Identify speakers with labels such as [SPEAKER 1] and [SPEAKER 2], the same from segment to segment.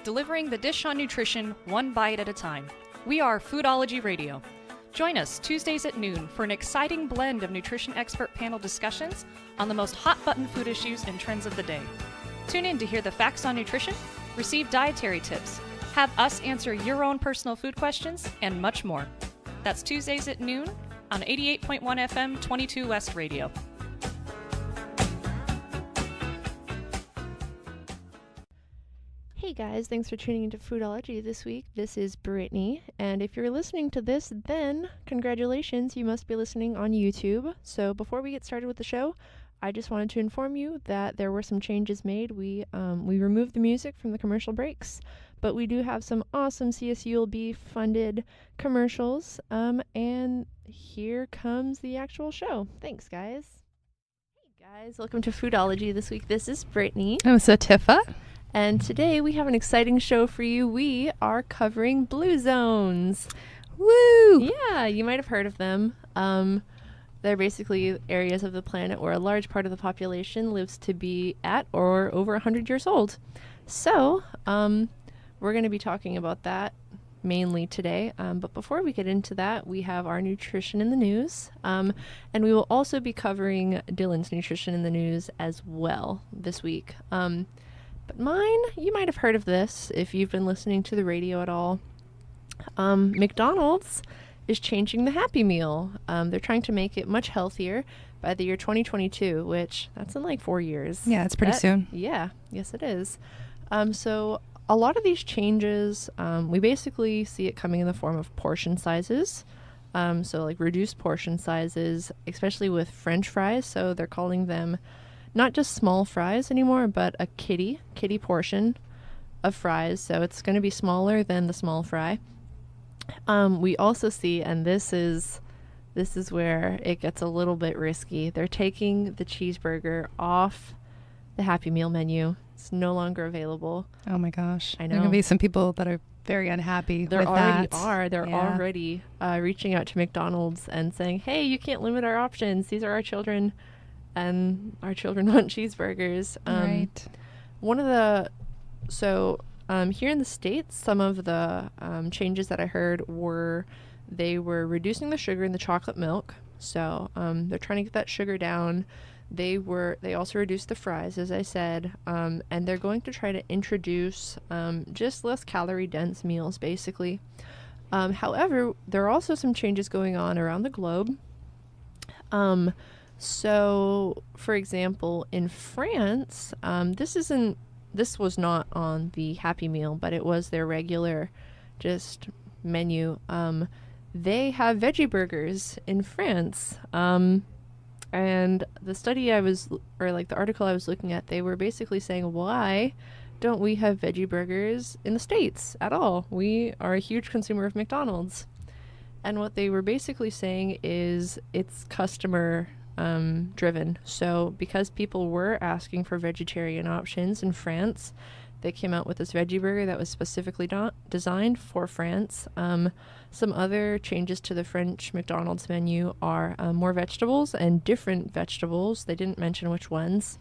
[SPEAKER 1] delivering the dish on nutrition one bite at a time. We are Foodology Radio. Join us Tuesdays at noon for an exciting blend of nutrition expert panel discussions on the most hot-button food issues and trends of the day. Tune in to hear the facts on nutrition, receive dietary tips, have us answer your own personal food questions, and much more. That's Tuesdays at noon on 88.1 FM 22 West Radio.
[SPEAKER 2] Hey guys, thanks for tuning into Foodology this week. This is Brittany, and if you're listening to this, then congratulations, you must be listening on YouTube. So before we get started with the show, I just wanted to inform you that there were some changes made. We removed the music from the commercial breaks, but we do have some awesome CSULB funded commercials, and here comes the actual show. Thanks, guys. Hey guys, welcome to Foodology this week. This is Brittany.
[SPEAKER 3] I'm Tifa.
[SPEAKER 2] And today we have an exciting show for you. We are covering blue zones.
[SPEAKER 3] Woo!
[SPEAKER 2] Yeah, you might have heard of them. They're basically areas of the planet where a large part of the population lives to be at or over 100 years old. So, we're going to be talking about that mainly today. But before we get into that, we have our nutrition in the news. And we will also be covering Dylan's nutrition in the news as well this week. But mine, you might have heard of this if you've been listening to the radio at all. McDonald's is changing the Happy Meal. They're trying to make it much healthier by the year 2022, which that's in like 4 years.
[SPEAKER 3] Yeah, it's pretty soon.
[SPEAKER 2] Yeah, yes it is. So a lot of these changes, we basically see it coming in the form of portion sizes. So like reduced portion sizes, especially with French fries. So they're calling them not just small fries anymore, but a kitty portion of fries. So it's going to be smaller than the small fry. We also see, and this is where it gets a little bit risky, they're taking the cheeseburger off the Happy Meal menu. It's no longer available.
[SPEAKER 3] Oh my gosh.
[SPEAKER 2] I know.
[SPEAKER 3] There are going to be some people that are very unhappy with that.
[SPEAKER 2] They're already reaching out to McDonald's and saying, hey, you can't limit our options. These are our children. And our children want cheeseburgers.
[SPEAKER 3] Right.
[SPEAKER 2] Here in the States, some of the changes that I heard were they were reducing the sugar in the chocolate milk. So they're trying to get that sugar down. They also reduced the fries, as I said, and they're going to try to introduce just less calorie dense meals, basically. However, there are also some changes going on around the globe. So, for example, in France, this was not on the Happy Meal, but it was their regular just menu. They have veggie burgers in France. And the the article I was looking at, they were basically saying, why don't we have veggie burgers in the States at all? We are a huge consumer of McDonald's. And what they were basically saying is it's customer driven. So because people were asking for vegetarian options in France, they came out with this veggie burger that was specifically designed for France. Some other changes to the French McDonald's menu are more vegetables and different vegetables. They didn't mention which ones.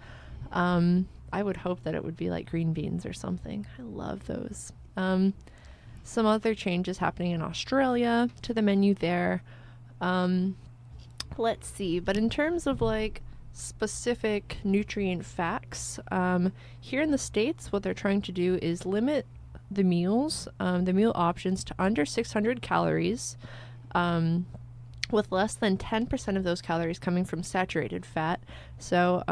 [SPEAKER 2] I would hope that it would be like green beans or something. I love those. Some other changes happening in Australia to the menu there. Let's see, but in terms of like specific nutrient facts, here in the States, what they're trying to do is limit the meals, the meal options to under 600 calories, with less than 10% of those calories coming from saturated fat. So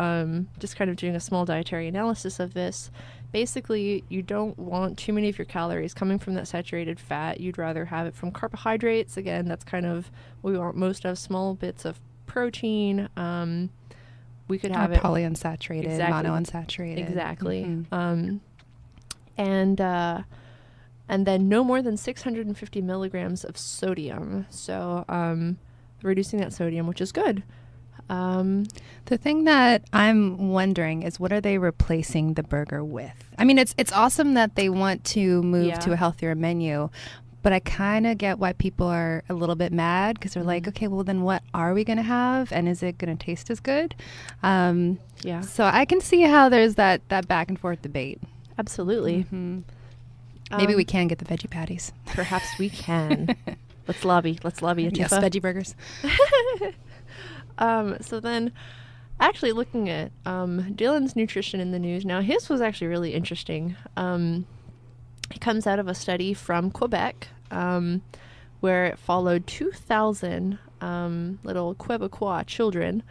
[SPEAKER 2] just kind of doing a small dietary analysis of this. Basically, you don't want too many of your calories coming from that saturated fat. You'd rather have it from carbohydrates. Again, that's kind of what we want most of, small bits of protein. We could have it
[SPEAKER 3] polyunsaturated, monounsaturated.
[SPEAKER 2] Exactly. Mm-hmm. And then no more than 650 milligrams of sodium. So reducing that sodium, which is good.
[SPEAKER 3] The thing that I'm wondering is, what are they replacing the burger with? I mean, it's awesome that they want to move to a healthier menu, but I kind of get why people are a little bit mad, because they're like, okay, well then what are we going to have? And is it going to taste as good? So I can see how there's that back and forth debate.
[SPEAKER 2] Absolutely.
[SPEAKER 3] Mm-hmm. Maybe we can get the veggie patties.
[SPEAKER 2] Perhaps we can. Let's lobby, Atifa.
[SPEAKER 3] Yes, veggie burgers.
[SPEAKER 2] So then, actually looking at Dylan's nutrition in the news, now his was actually really interesting. It comes out of a study from Quebec, where it followed 2,000 little Quebecois children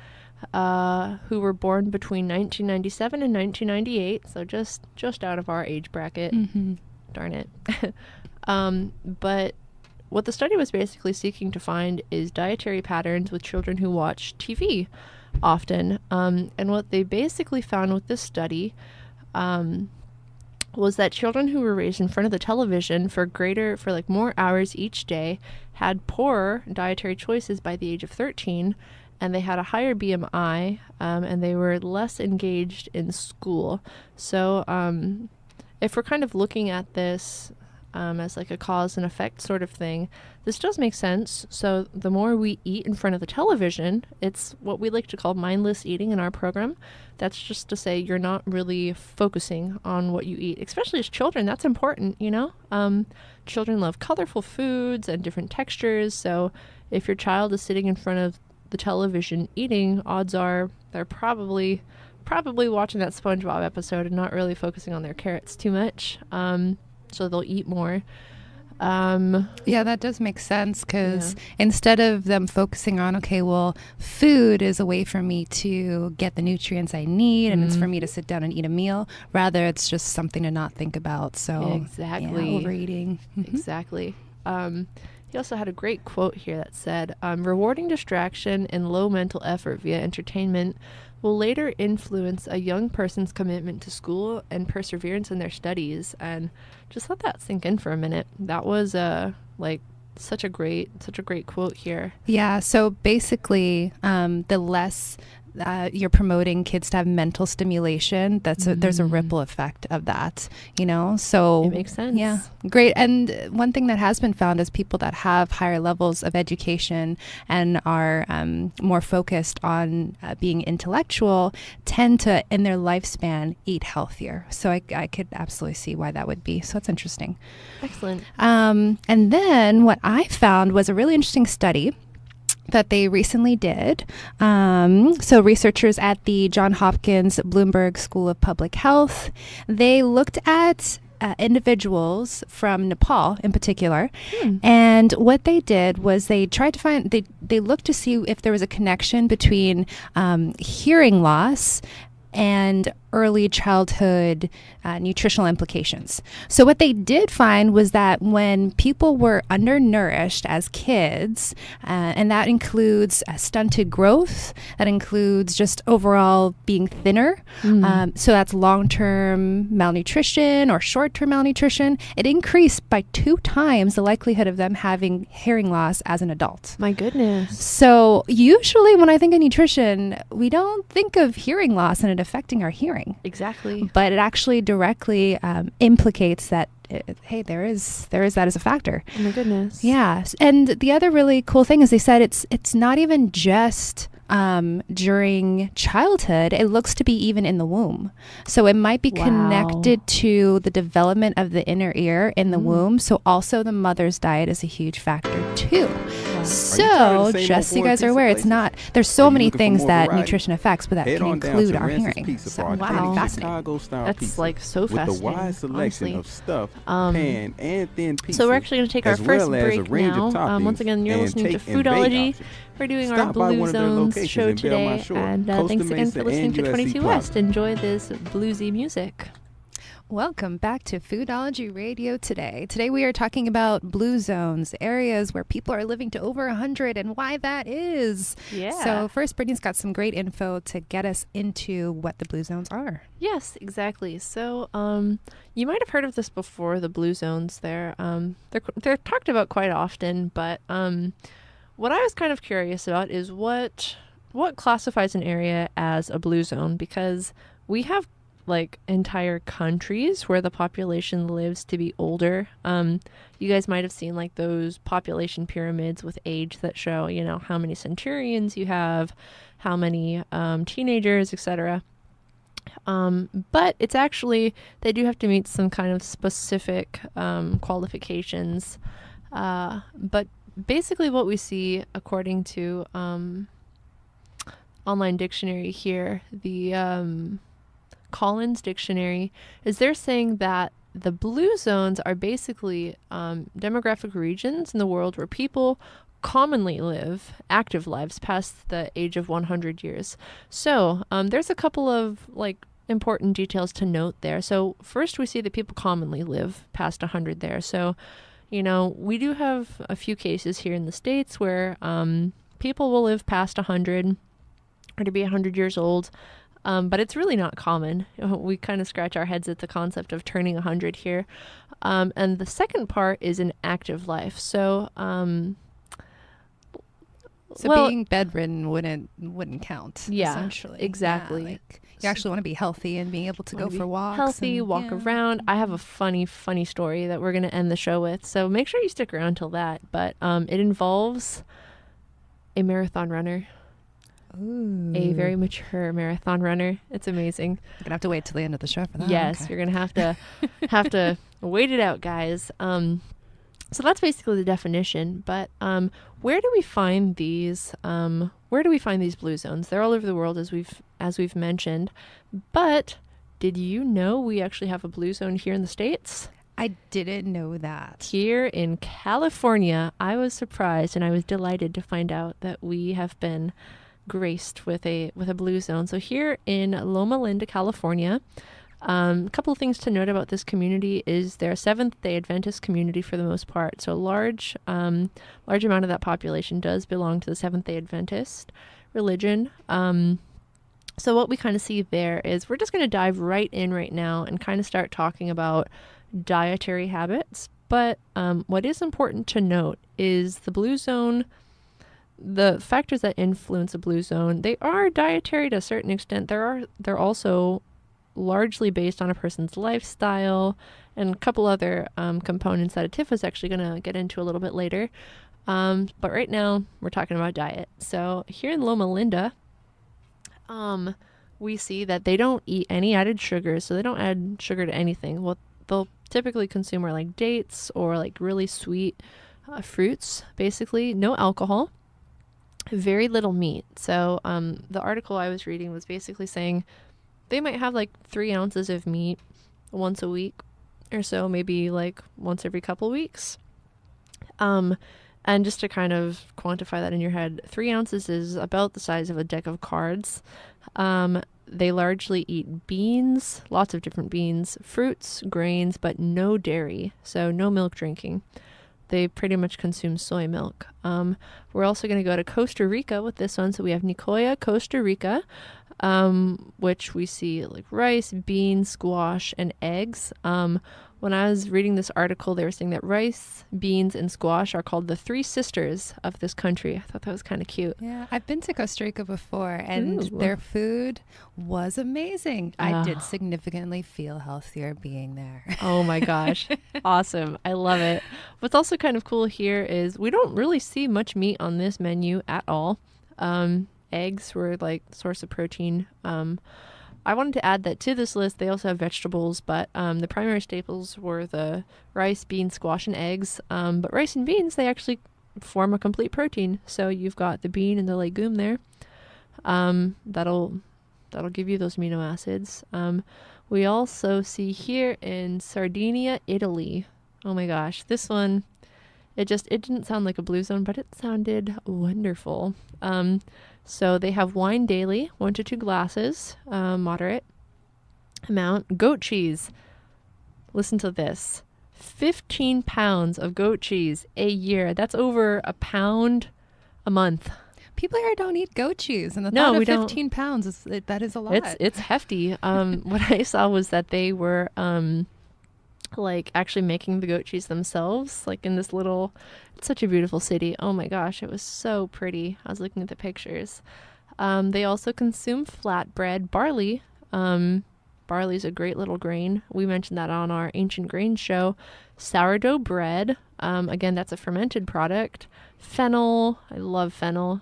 [SPEAKER 2] who were born between 1997 and 1998, so just out of our age bracket.
[SPEAKER 3] Mm-hmm.
[SPEAKER 2] Darn it. But what the study was basically seeking to find is dietary patterns with children who watch TV often. And what they basically found with this study was that children who were raised in front of the television for more hours each day had poorer dietary choices by the age of 13, and they had a higher BMI, and they were less engaged in school. So if we're kind of looking at this as like a cause and effect sort of thing, this does make sense. So the more we eat in front of the television, it's what we like to call mindless eating in our program. That's just to say you're not really focusing on what you eat, especially as children. That's important, you know? Children love colorful foods and different textures. So if your child is sitting in front of the television eating, odds are they're probably watching that SpongeBob episode and not really focusing on their carrots too much. So they'll eat more.
[SPEAKER 3] Yeah, that does make sense, because instead of them focusing on, okay, well, food is a way for me to get the nutrients I need, and it's for me to sit down and eat a meal, rather it's just something to not think about. So
[SPEAKER 2] exactly,
[SPEAKER 3] overeating.
[SPEAKER 2] Exactly. He also had a great quote here that said, rewarding distraction and low mental effort via entertainment will later influence a young person's commitment to school and perseverance in their studies. And just let that sink in for a minute. That was such a great quote here.
[SPEAKER 3] Yeah. So basically, the less you're promoting kids to have mental stimulation, there's a ripple effect of that, you know? So
[SPEAKER 2] it makes sense.
[SPEAKER 3] Yeah. Great. And one thing that has been found is people that have higher levels of education and are more focused on being intellectual tend to, in their lifespan, eat healthier. So I could absolutely see why that would be. So it's interesting.
[SPEAKER 2] Excellent.
[SPEAKER 3] And then what I found was a really interesting study that they recently did. So researchers at the Johns Hopkins Bloomberg School of Public Health, they looked at individuals from Nepal in particular. And what they did was they tried to find, they looked to see if there was a connection between hearing loss and early childhood nutritional implications. So what they did find was that when people were undernourished as kids, and that includes stunted growth, that includes just overall being thinner, so that's long-term malnutrition or short-term malnutrition, it increased by 2 times the likelihood of them having hearing loss as an adult.
[SPEAKER 2] My goodness.
[SPEAKER 3] So usually when I think of nutrition, we don't think of hearing loss and it affecting our hearing.
[SPEAKER 2] Exactly.
[SPEAKER 3] But it actually directly implicates that, hey, there is that as a factor.
[SPEAKER 2] Oh my goodness.
[SPEAKER 3] Yeah. And the other really cool thing is they said it's not even just during childhood. It looks to be even in the womb. So it might be connected to the development of the inner ear in the womb. So also the mother's diet is a huge factor too. Wow. So just so you guys are aware, it's not, there's so many things that nutrition affects, but that can include our hearing. So
[SPEAKER 2] wow.
[SPEAKER 3] Fascinating.
[SPEAKER 2] That's like so fascinating.
[SPEAKER 4] With a wide selection of stuffed, pan, and thin pieces.
[SPEAKER 2] So we're actually going to take our first break now. Once again, you're listening to Foodology. We're doing our Blue Zones show today, and thanks again for listening to 22 West. Enjoy this bluesy music.
[SPEAKER 3] Welcome back to Foodology Radio today. Today we are talking about blue zones, areas where people are living to over 100 and why that is.
[SPEAKER 2] Yeah.
[SPEAKER 3] So first, Brittany's got some great info to get us into what the blue zones are.
[SPEAKER 2] Yes, exactly. So you might have heard of this before, the blue zones. They're talked about quite often, but what I was kind of curious about is what classifies an area as a blue zone, because we have like entire countries where the population lives to be older. You guys might have seen like those population pyramids with age that show, you know, how many centurions you have, how many teenagers, etc. But it's actually, they do have to meet some kind of specific qualifications. But basically what we see, according to online dictionary here, the Collins Dictionary, is they're saying that the blue zones are basically demographic regions in the world where people commonly live active lives past the age of 100 years. So there's a couple of important details to note there. So first, we see that people commonly live past 100 there. So, we do have a few cases here in the States where people will live past 100 or to be 100 years old. But it's really not common. We kind of scratch our heads at the concept of turning 100 here. And the second part is an active life. So,
[SPEAKER 3] being bedridden wouldn't count.
[SPEAKER 2] Yeah,
[SPEAKER 3] essentially.
[SPEAKER 2] Exactly.
[SPEAKER 3] Yeah, you actually want to be healthy and being able to go for walks.
[SPEAKER 2] Healthy, walk around. I have a funny story that we're going to end the show with. So make sure you stick around till that. But it involves a marathon runner.
[SPEAKER 3] Ooh.
[SPEAKER 2] A very mature marathon runner. It's amazing.
[SPEAKER 3] You're gonna have to wait till the end of the show for that.
[SPEAKER 2] Yes, okay. You're gonna have to wait it out, guys. So that's basically the definition. But where do we find these? Where do we find these blue zones? They're all over the world, as we've mentioned. But did you know we actually have a blue zone here in the States?
[SPEAKER 3] I didn't know that.
[SPEAKER 2] Here in California, I was surprised and I was delighted to find out that we have been graced with a blue zone. So here in Loma Linda, California, a couple of things to note about this community is they're a Seventh-day Adventist community for the most part. So a large amount of that population does belong to the Seventh-day Adventist religion. So what we kind of see there is we're just going to dive right in right now and kind of start talking about dietary habits. But what is important to note is the blue zone. The factors that influence a blue zone, they are dietary to a certain extent. They're also largely based on a person's lifestyle and a couple other components that Atifa is actually going to get into a little bit later. But right now, we're talking about diet. So here in Loma Linda, we see that they don't eat any added sugars. So they don't add sugar to anything. What they'll typically consume are dates or really sweet fruits, basically. No alcohol. Very little meat. So the article I was reading was basically saying they might have 3 ounces of meat once a week or so, maybe once every couple weeks. And just to kind of quantify that in your head, 3 ounces is about the size of a deck of cards. They largely eat beans, lots of different beans, fruits, grains, but no dairy, so no milk drinking. They pretty much consume soy milk. We're also going to go to Costa Rica with this one. So we have Nicoya, Costa Rica, which we see rice, beans, squash, and eggs. When I was reading this article, they were saying that rice, beans, and squash are called the 3 sisters of this country. I thought that was kind of cute.
[SPEAKER 3] Yeah, I've been to Costa Rica before, and their food was amazing. I did significantly feel healthier being there.
[SPEAKER 2] Oh my gosh. Awesome. I love it. What's also kind of cool here is we don't really see much meat on this menu at all. Eggs were source of protein. I wanted to add that to this list, they also have vegetables, but the primary staples were the rice, beans, squash, and eggs. But rice and beans, they actually form a complete protein. So you've got the bean and the legume there. That'll give you those amino acids. We also see here in Sardinia, Italy. Oh my gosh, this one, it didn't sound like a blue zone, but it sounded wonderful. So they have wine daily, 1 to 2 glasses, moderate amount. Goat cheese. Listen to this. 15 pounds of goat cheese a year. That's over a pound a month.
[SPEAKER 3] People here don't eat goat cheese, and the
[SPEAKER 2] No,
[SPEAKER 3] thought
[SPEAKER 2] we
[SPEAKER 3] of 15
[SPEAKER 2] don't.
[SPEAKER 3] pounds that is a lot.
[SPEAKER 2] It's hefty. What I saw was that they were actually making the goat cheese themselves, in this little. It's such a beautiful city. Oh my gosh, it was so pretty. I was looking at the pictures. They also consume flatbread, barley. Barley's a great little grain. We mentioned that on our Ancient Grains show. Sourdough bread. Again, that's a fermented product. Fennel. I love fennel.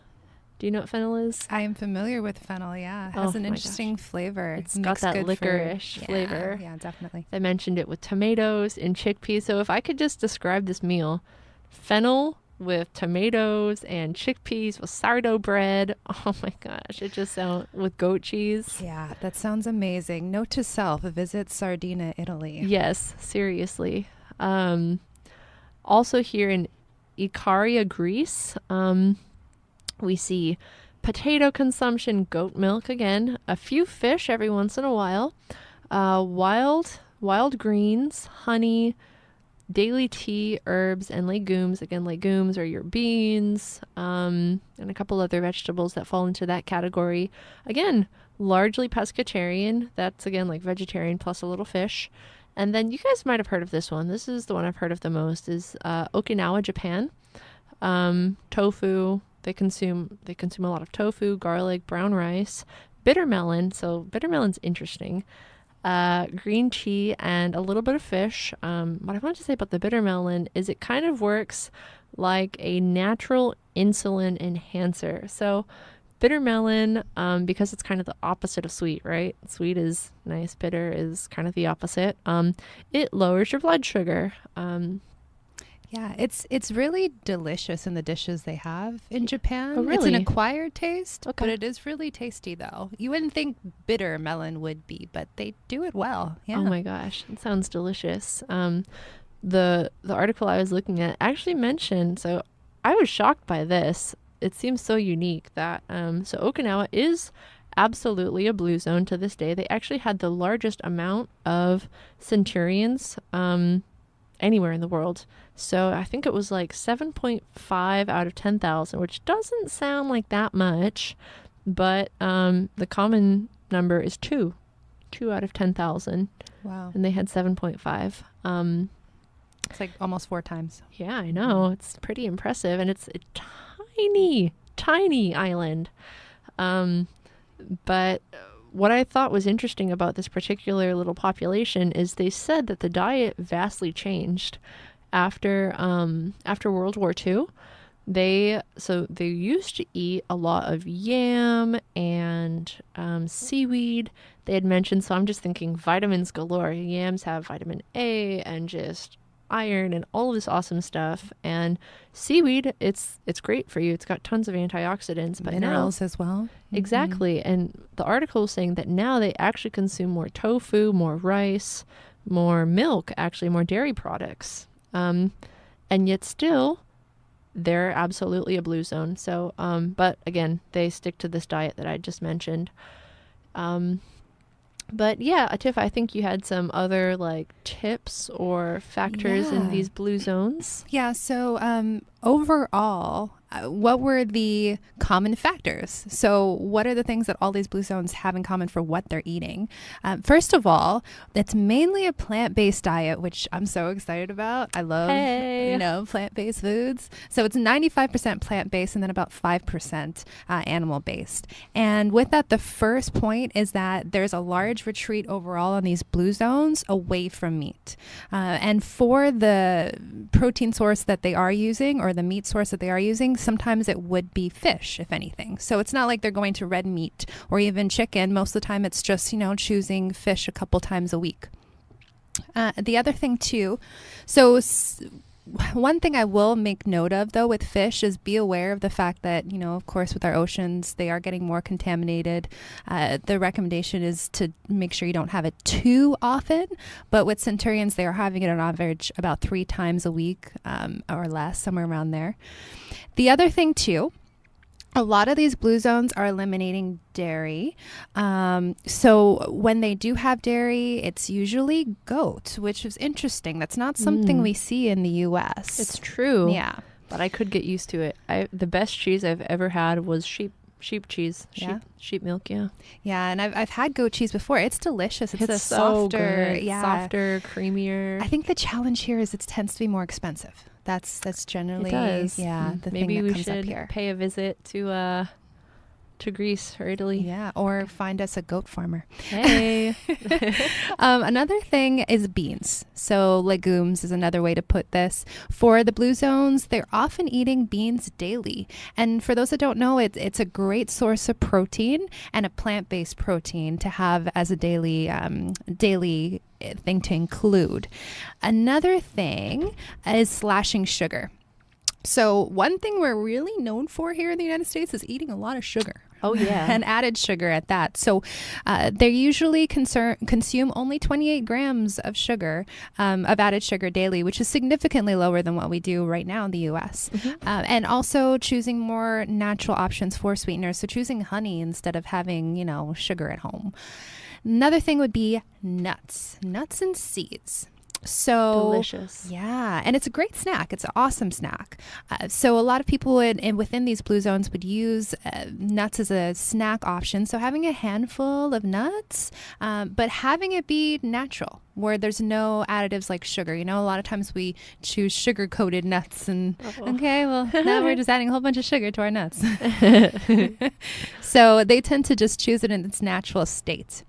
[SPEAKER 2] Do you know what fennel is?
[SPEAKER 3] I am familiar with fennel, yeah. It has an interesting flavor.
[SPEAKER 2] It's got that licorice flavor.
[SPEAKER 3] Yeah, definitely.
[SPEAKER 2] I mentioned it with tomatoes and chickpeas. So if I could just describe this meal, fennel with tomatoes and chickpeas with sourdough bread. Oh my gosh, it just sounds with goat cheese.
[SPEAKER 3] Yeah, that sounds amazing. Note to self, visit Sardinia, Italy.
[SPEAKER 2] Yes, seriously. Also here in Icaria, Greece, we see potato consumption, goat milk again, a few fish every once in a while, wild greens, honey, daily tea, herbs, and legumes. Again, legumes are your beans, and a couple other vegetables that fall into that category. Again, largely pescatarian. That's again like vegetarian plus a little fish. And then you guys might have heard of this one. This is the one I've heard of the most, is Okinawa, Japan. Tofu. They consume a lot of tofu, garlic, brown rice, bitter melon. So bitter melon's interesting. Green tea and a little bit of fish. What I wanted to say about the bitter melon is it kind of works like a natural insulin enhancer. So bitter melon, because it's kind of the opposite of sweet, right? Sweet is nice, bitter is kind of the opposite. It lowers your blood sugar.
[SPEAKER 3] Yeah, it's really delicious in the dishes they have in Japan.
[SPEAKER 2] Oh, really?
[SPEAKER 3] It's an acquired taste,
[SPEAKER 2] Okay.
[SPEAKER 3] but it is really tasty though. You wouldn't think bitter melon would be, but they do it well. Yeah.
[SPEAKER 2] Oh my gosh, it sounds delicious. The article I was looking at actually mentioned, so I was shocked by this. It seems so unique that so Okinawa is absolutely a blue zone to this day. They actually had the largest amount of centurions anywhere in the world. So I think it was like 7.5 out of 10,000, which doesn't sound like that much, but the common number is 2 out of 10,000.
[SPEAKER 3] Wow.
[SPEAKER 2] And they had 7.5.
[SPEAKER 3] It's like almost 4 times.
[SPEAKER 2] Yeah, I know. It's pretty impressive. And it's a tiny island. But what I thought was interesting about this particular little population is they said that the diet vastly changed after World War II. They used to eat a lot of yam and seaweed. They had mentioned, so I'm just thinking vitamins galore. Yams have vitamin A and just iron and all of this awesome stuff. And seaweed, it's great for you. It's got tons of antioxidants, but
[SPEAKER 3] minerals as well.
[SPEAKER 2] Exactly. And the article was saying that now they actually consume more tofu, more rice, more milk, actually more dairy products. And yet still they're absolutely a blue zone. So, but again, they stick to this diet that I just mentioned. But yeah, Tiff, I think you had some other like tips or factors in these blue zones.
[SPEAKER 3] Yeah. So overall, what were the common factors? So what are the things that all these blue zones have in common for what they're eating? First of all, it's mainly a plant-based diet, which I'm so excited about. I love, plant-based foods. So it's 95% plant-based and then about 5% animal-based. And with that, the first point is that there's a large retreat overall on these blue zones away from meat. And for the protein source that they are using or the meat source that they are using, sometimes it would be fish, if anything. So it's not like they're going to red meat or even chicken. Most of the time it's just, choosing fish a couple times a week. The other thing too, one thing I will make note of though with fish is be aware of the fact that, of course with our oceans, they are getting more contaminated. The recommendation is to make sure you don't have it too often, but with centurions, they are having it on average about 3 times a week or less, somewhere around there. The other thing too, a lot of these blue zones are eliminating dairy. So when they do have dairy, it's usually goat, which is interesting. That's not something we see in the U.S.
[SPEAKER 2] It's true.
[SPEAKER 3] Yeah.
[SPEAKER 2] But I could get used to it. The best cheese I've ever had was sheep cheese. Sheep milk, yeah.
[SPEAKER 3] Yeah, and I've had goat cheese before. It's delicious. It's
[SPEAKER 2] so
[SPEAKER 3] softer,
[SPEAKER 2] good. Softer, creamier.
[SPEAKER 3] I think the challenge here is it tends to be more expensive. That's generally
[SPEAKER 2] it does.
[SPEAKER 3] the
[SPEAKER 2] Maybe
[SPEAKER 3] thing that
[SPEAKER 2] we
[SPEAKER 3] comes up
[SPEAKER 2] should
[SPEAKER 3] here.
[SPEAKER 2] pay a visit to to Greece or Italy.
[SPEAKER 3] Yeah, or find us a goat farmer.
[SPEAKER 2] Hey.
[SPEAKER 3] Another thing is beans. So legumes is another way to put this. For the blue zones, they're often eating beans daily. And for those that don't know, it's a great source of protein and a plant-based protein to have as a daily thing to include. Another thing is slashing sugar. So one thing we're really known for here in the United States is eating a lot of sugar.
[SPEAKER 2] Oh, yeah.
[SPEAKER 3] And added sugar at that. So they usually consume only 28 grams of sugar, of added sugar daily, which is significantly lower than what we do right now in the U.S. And also choosing more natural options for sweeteners. So choosing honey instead of having, sugar at home. Another thing would be nuts and seeds. So
[SPEAKER 2] delicious.
[SPEAKER 3] Yeah, and it's a great snack. It's an awesome snack. So a lot of people within these blue zones would use nuts as a snack option. So having a handful of nuts, but having it be natural, where there's no additives like sugar. A lot of times we choose sugar-coated nuts and, okay, well, now we're just adding a whole bunch of sugar to our nuts. So they tend to just choose it in its natural state.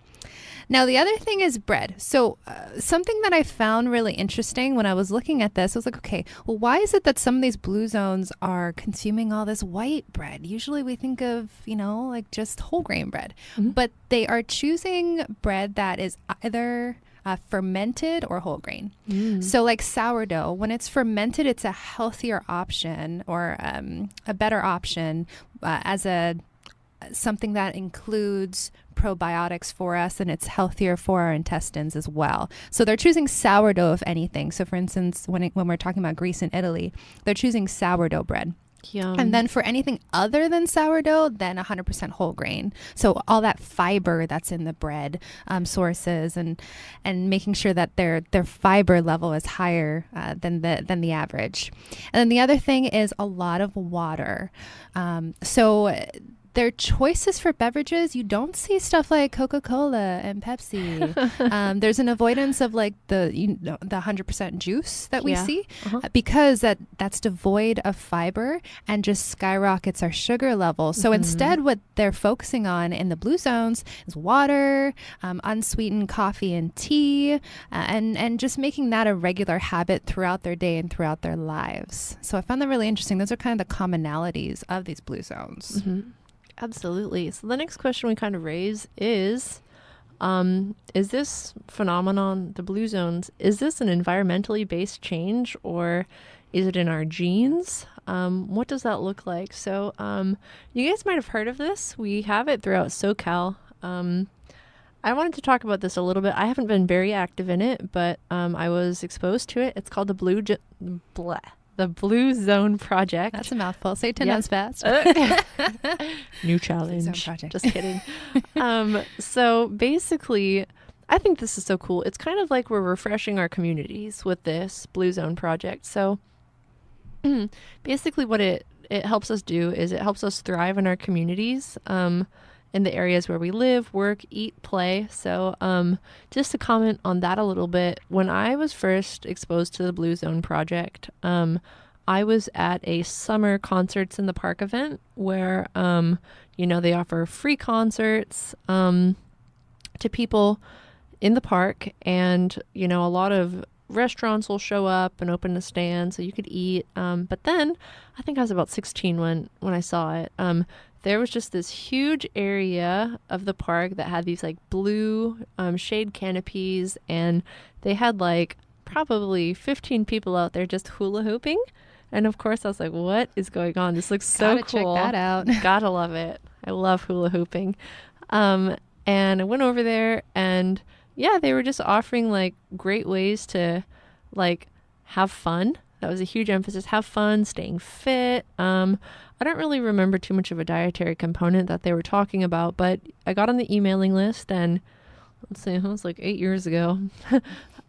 [SPEAKER 3] Now, the other thing is bread. So something that I found really interesting when I was looking at this, I was like, okay, well, why is it that some of these blue zones are consuming all this white bread? Usually we think of, like just whole grain bread, but they are choosing bread that is either fermented or whole grain. So like sourdough, when it's fermented, it's a healthier option or a better option as something that includes probiotics for us, and it's healthier for our intestines as well. So they're choosing sourdough, if anything. So for instance, when we're talking about Greece and Italy, they're choosing sourdough bread.
[SPEAKER 2] Yum.
[SPEAKER 3] And then for anything other than sourdough, then 100% whole grain. So all that fiber that's in the bread sources and making sure that their fiber level is higher than the average. And then the other thing is a lot of water. So their choices for beverages, you don't see stuff like Coca-Cola and Pepsi. There's an avoidance of like the 100% juice that we see because that's devoid of fiber and just skyrockets our sugar level. So instead, what they're focusing on in the blue zones is water, unsweetened coffee and tea, and just making that a regular habit throughout their day and throughout their lives. So I found that really interesting. Those are kind of the commonalities of these blue zones.
[SPEAKER 2] Absolutely. So the next question we kind of raise is this phenomenon, the blue zones, is this an environmentally based change or is it in our genes? What does that look like? So you guys might have heard of this. We have it throughout SoCal. I wanted to talk about this a little bit. I haven't been very active in it, but I was exposed to it. It's called the Blue Zone Project.
[SPEAKER 3] That's a mouthful. Say 10 times fast.
[SPEAKER 2] New challenge.
[SPEAKER 3] Blue Zone Project.
[SPEAKER 2] Just kidding. So basically, I think this is so cool. It's kind of like we're refreshing our communities with this Blue Zone Project. So basically what it helps us do is it helps us thrive in our communities, in the areas where we live, work, eat, play. So just to comment on that a little bit, when I was first exposed to the Blue Zone Project, I was at a summer concerts in the park event where, they offer free concerts to people in the park. And, a lot of restaurants will show up and open a stand so you could eat. But then I think I was about 16 when I saw it. There was just this huge area of the park that had these like blue shade canopies, and they had like probably 15 people out there just hula hooping. And of course I was like, what is going on? This looks so cool.
[SPEAKER 3] Check that out.
[SPEAKER 2] Gotta love it. I love hula hooping. And I went over there and they were just offering like great ways to like have fun. That was a huge emphasis. Have fun, staying fit. I don't really remember too much of a dietary component that they were talking about, but I got on the emailing list and let's see, it was like 8 years ago.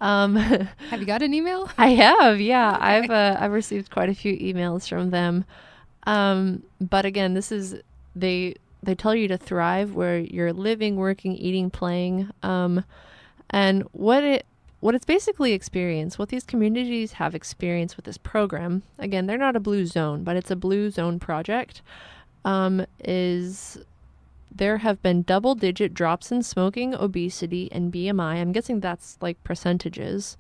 [SPEAKER 3] Have you got an email?
[SPEAKER 2] I have, yeah. Okay. I've received quite a few emails from them. But again, this is, they tell you to thrive where you're living, working, eating, playing. And what it's basically experienced, what these communities have experienced with this program, again, they're not a blue zone, but it's a Blue Zone Project, is there have been double-digit drops in smoking, obesity, and BMI. I'm guessing that's like percentages.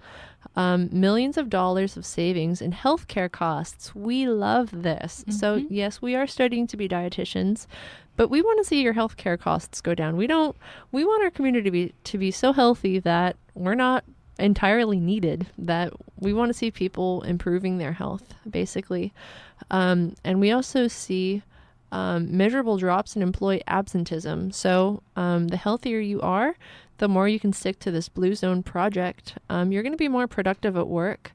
[SPEAKER 2] Millions of dollars of savings in healthcare costs. We love this. So yes, we are studying to be dietitians, but we want to see your healthcare costs go down. We want our community to be so healthy that we're not entirely needed, that we want to see people improving their health, basically. And we also see measurable drops in employee absenteeism. So the healthier you are, the more you can stick to this Blue Zone project. You're going to be more productive at work.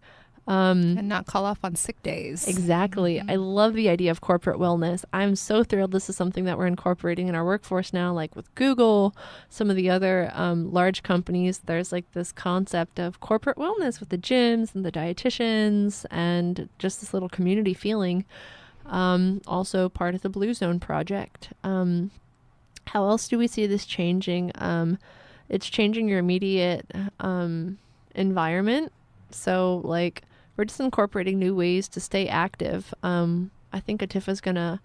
[SPEAKER 3] And not call off on sick days.
[SPEAKER 2] Exactly. I love the idea of corporate wellness. I'm so thrilled this is something that we're incorporating in our workforce now, like with Google, some of the other large companies. There's like this concept of corporate wellness with the gyms and the dietitians and just this little community feeling. Also part of the Blue Zone project. How else do we see this changing? It's changing your immediate environment. So like we're just incorporating new ways to stay active. I think Atifa's going to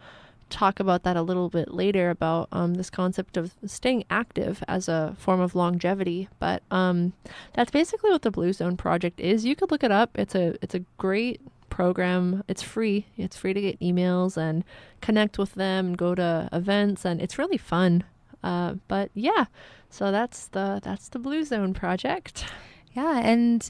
[SPEAKER 2] talk about that a little bit later about this concept of staying active as a form of longevity. But that's basically what the Blue Zone project is. You could look it up. It's a great program. It's free. It's free to get emails and connect with them and go to events, and it's really fun. But yeah, so that's the Blue Zone project.
[SPEAKER 3] Yeah, and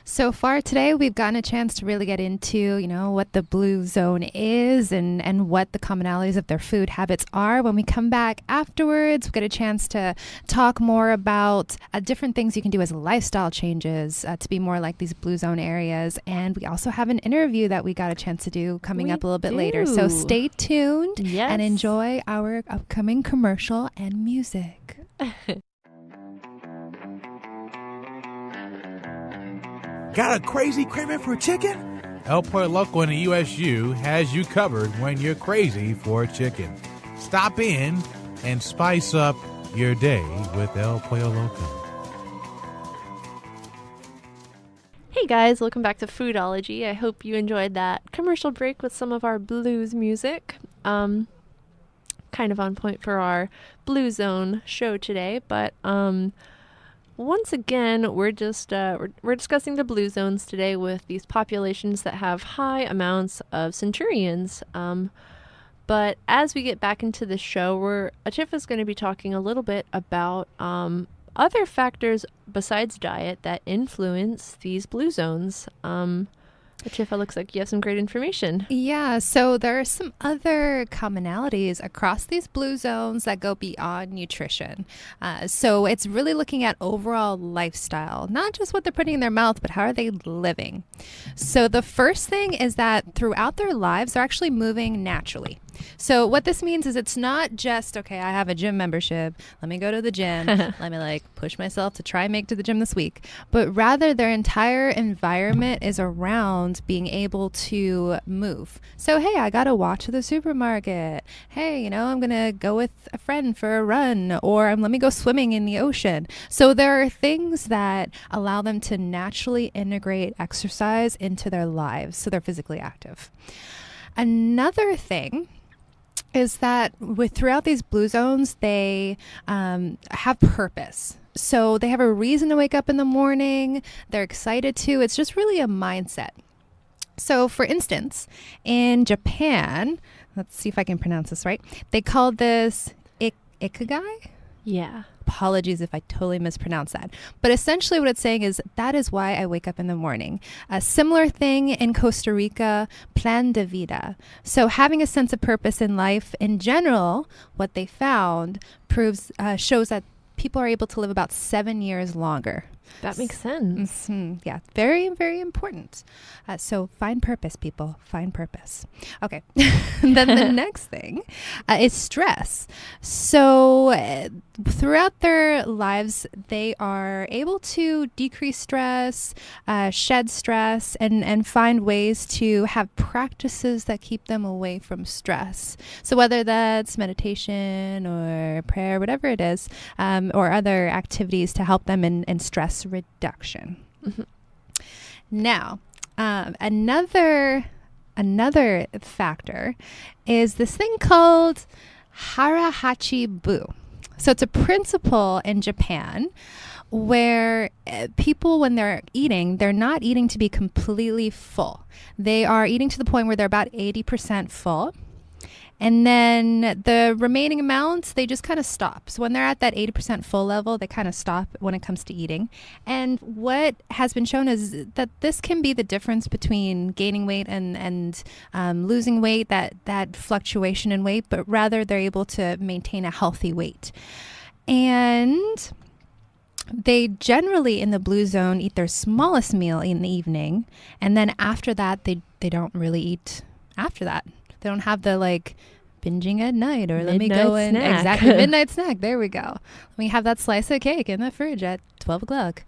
[SPEAKER 3] so far today we've gotten a chance to really get into, what the Blue Zone is and what the commonalities of their food habits are. When we come back afterwards, we get a chance to talk more about different things you can do as lifestyle changes to be more like these Blue Zone areas. And we also have an interview that we got a chance to do coming up a little bit later. So stay tuned and enjoy our upcoming commercial and music.
[SPEAKER 5] Got a crazy craving for chicken? El Pollo Loco in the USU has you covered when you're crazy for chicken. Stop in and spice up your day with El Pollo Loco.
[SPEAKER 2] Hey guys, welcome back to Foodology. I hope you enjoyed that commercial break with some of our blues music. Kind of on point for our Blue Zone show today, but once again, we're just we're discussing the Blue Zones today with these populations that have high amounts of centurions. But as we get back into the show, Atifa's going to be talking a little bit about other factors besides diet that influence these Blue Zones. Atifa, looks like you have some great information.
[SPEAKER 3] Yeah, so there are some other commonalities across these Blue Zones that go beyond nutrition. So it's really looking at overall lifestyle, not just what they're putting in their mouth, but how are they living? So the first thing is that throughout their lives, they're actually moving naturally. So what this means is it's not just, okay, I have a gym membership. Let me go to the gym. Let me push myself to try and make it to the gym this week. But rather their entire environment is around being able to move. So, hey, I got to walk to the supermarket. Hey, I'm going to go with a friend for a run, or let me go swimming in the ocean. So there are things that allow them to naturally integrate exercise into their lives so they're physically active. Another thing is that throughout these Blue Zones, they have purpose. So they have a reason to wake up in the morning. They're excited to. It's just really a mindset. So for instance, in Japan, let's see if I can pronounce this right. They call this ikigai.
[SPEAKER 2] Yeah.
[SPEAKER 3] Apologies if I totally mispronounce that. But essentially what it's saying is that is why I wake up in the morning. A similar thing in Costa Rica, plan de vida. So having a sense of purpose in life in general, what they found shows that people are able to live about 7 years longer.
[SPEAKER 2] That makes sense.
[SPEAKER 3] Mm-hmm. Yeah, very, very important. So find purpose, people. Find purpose. Okay. Then the next thing is stress. So throughout their lives, they are able to decrease stress, shed stress, and find ways to have practices that keep them away from stress. So whether that's meditation or prayer, whatever it is, or other activities to help them in stress reduction. Mm-hmm. Now, another factor is this thing called harahachi-bu. So it's a principle in Japan where people, when they're eating, they're not eating to be completely full. They are eating to the point where they're about 80% full. And then the remaining amounts, they just kind of stop. So when they're at that 80% full level, they kind of stop when it comes to eating. And what has been shown is that this can be the difference between gaining weight and losing weight, that fluctuation in weight, but rather they're able to maintain a healthy weight. And they generally, in the blue zone, eat their smallest meal in the evening. And then after that, they don't really eat after that. They don't have the binging at night or let me go in.
[SPEAKER 2] Snack.
[SPEAKER 3] Exactly. Midnight snack. There we go. Let me have that slice of cake in the fridge at 12 o'clock.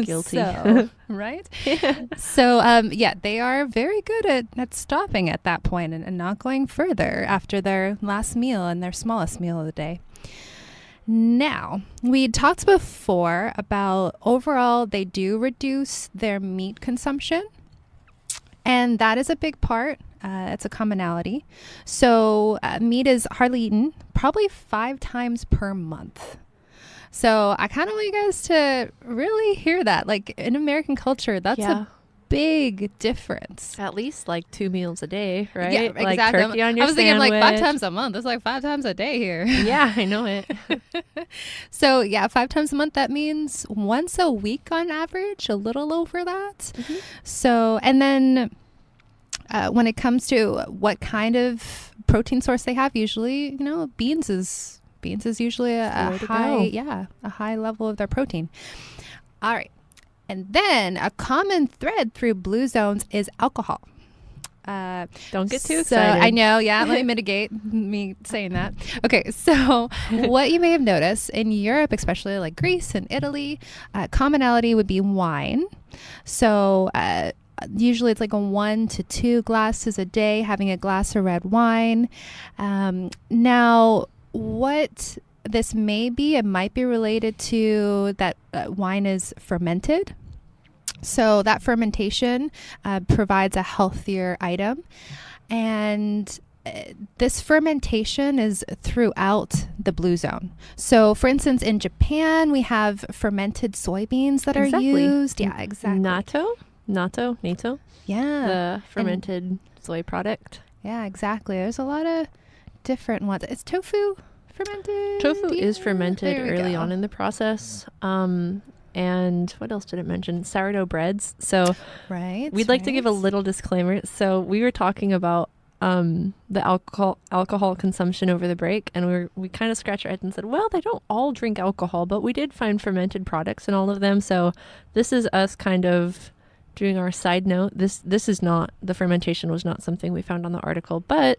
[SPEAKER 2] Guilty.
[SPEAKER 3] So, right? So, they are very good at stopping at that point and not going further after their last meal and their smallest meal of the day. Now, we talked before about overall they do reduce their meat consumption. And that is a big part. It's a commonality. So meat is hardly eaten probably 5 times per month. So I kind of want you guys to really hear that. In American culture, that's a big difference.
[SPEAKER 2] At least 2 meals a day, right?
[SPEAKER 3] Yeah, exactly.
[SPEAKER 2] Turkey on your
[SPEAKER 3] I was thinking
[SPEAKER 2] sandwich.
[SPEAKER 3] 5 times a month. It's 5 times a day here.
[SPEAKER 2] Yeah, I know it.
[SPEAKER 3] So 5 times a month, that means once a week on average, a little over that. Mm-hmm. So, and then when it comes to what kind of protein source they have, usually, beans is usually a high level of their protein. All right. And then a common thread through blue zones is alcohol.
[SPEAKER 2] Don't get too excited.
[SPEAKER 3] I know, yeah. Let me mitigate me saying that. Okay, so what you may have noticed in Europe, especially like Greece and Italy, commonality would be wine. So usually it's like 1 to 2 glasses a day, having a glass of red wine. Now, what this may be, it might be related to that wine is fermented. So that fermentation provides a healthier item. And this fermentation is throughout the blue zone. So for instance, in Japan, we have fermented soybeans that are used. Yeah, exactly.
[SPEAKER 2] Natto.
[SPEAKER 3] Yeah.
[SPEAKER 2] The fermented soy product.
[SPEAKER 3] Yeah, exactly. There's a lot of different ones. Is tofu fermented?
[SPEAKER 2] Tofu is fermented early
[SPEAKER 3] go.
[SPEAKER 2] on in the process. And what else did it mention? Sourdough breads. So we'd like to give a little disclaimer. So we were talking about the alcohol consumption over the break, and we kind of scratched our heads and said, well, they don't all drink alcohol, but we did find fermented products in all of them. So this is us kind of doing our side note. This is not, the fermentation was not something we found on the article, but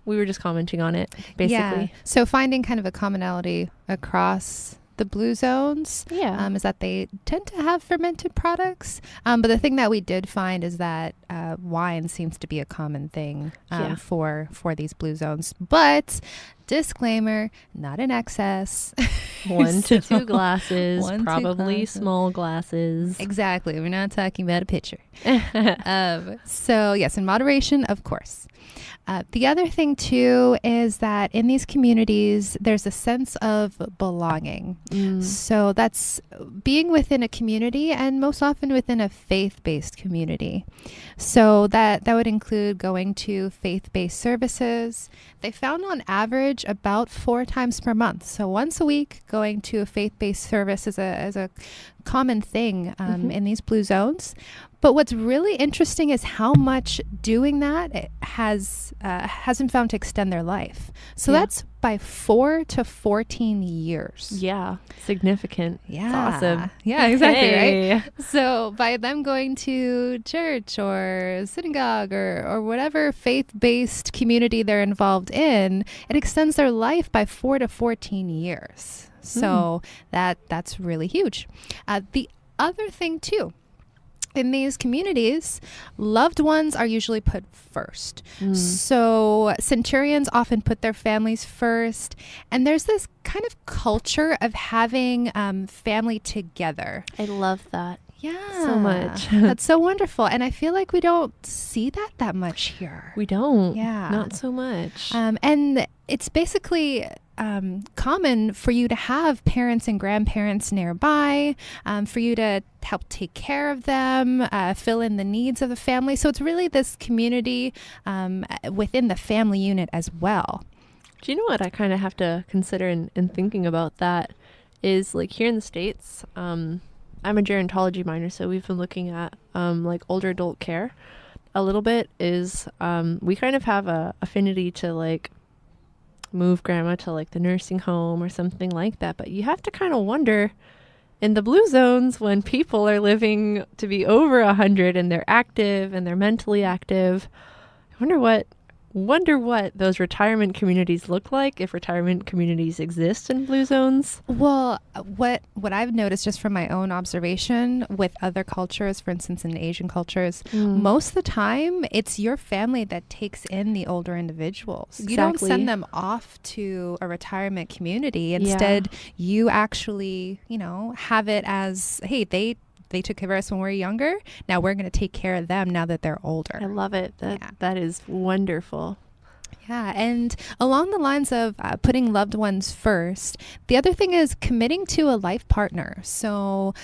[SPEAKER 2] we were just commenting on it, basically.
[SPEAKER 3] Yeah. So finding kind of a commonality across the blue zones is that they tend to have fermented products. But the thing that we did find is that wine seems to be a common thing for these blue zones. But disclaimer, not in excess.
[SPEAKER 2] 1 to 2 glasses, probably small glasses.
[SPEAKER 3] Exactly. We're not talking about a pitcher. So yes, in moderation, of course. The other thing, too, is that in these communities, there's a sense of belonging. So that's being within a community, and most often within a faith-based community. So that would include going to faith-based services. They found on average about 4 times per month. So once a week, going to a faith-based service is a common thing in these blue zones. But what's really interesting is how much doing that has been found to extend their life. So that's by 4 to 14 years.
[SPEAKER 2] Yeah, significant.
[SPEAKER 3] Yeah.
[SPEAKER 2] It's awesome.
[SPEAKER 3] Yeah, exactly, right? So by them going to church or synagogue or whatever faith-based community they're involved in, it extends their life by 4 to 14 years. So that's really huge. The other thing, too, in these communities, loved ones are usually put first. So centurions often put their families first. And there's this kind of culture of having family together.
[SPEAKER 2] I love that.
[SPEAKER 3] Yeah.
[SPEAKER 2] So much.
[SPEAKER 3] That's so wonderful. And I feel like we don't see that much here.
[SPEAKER 2] We don't.
[SPEAKER 3] Yeah.
[SPEAKER 2] Not so much.
[SPEAKER 3] And it's basically common for you to have parents and grandparents nearby, for you to help take care of them, fill in the needs of the family. So it's really this community within the family unit as well.
[SPEAKER 2] Do you know what I kind of have to consider in thinking about that is, like, here in the States, I'm a gerontology minor, so we've been looking at like older adult care a little bit. Is we kind of have a affinity to like move grandma to like the nursing home or something like that, but you have to kind of wonder in the blue zones when people are living to be over 100 and they're active and they're mentally active. I wonder what those retirement communities look like, if retirement communities exist in blue zones.
[SPEAKER 3] Well, what I've noticed just from my own observation with other cultures, for instance, in Asian cultures, most of the time it's your family that takes in the older individuals.
[SPEAKER 2] Exactly.
[SPEAKER 3] You don't send them off to a retirement community. Instead, you actually, have it as, hey, they took care of us when we were younger. Now we're going to take care of them now that they're older.
[SPEAKER 2] I love it. That is wonderful.
[SPEAKER 3] Yeah. And along the lines of putting loved ones first, the other thing is committing to a life partner. So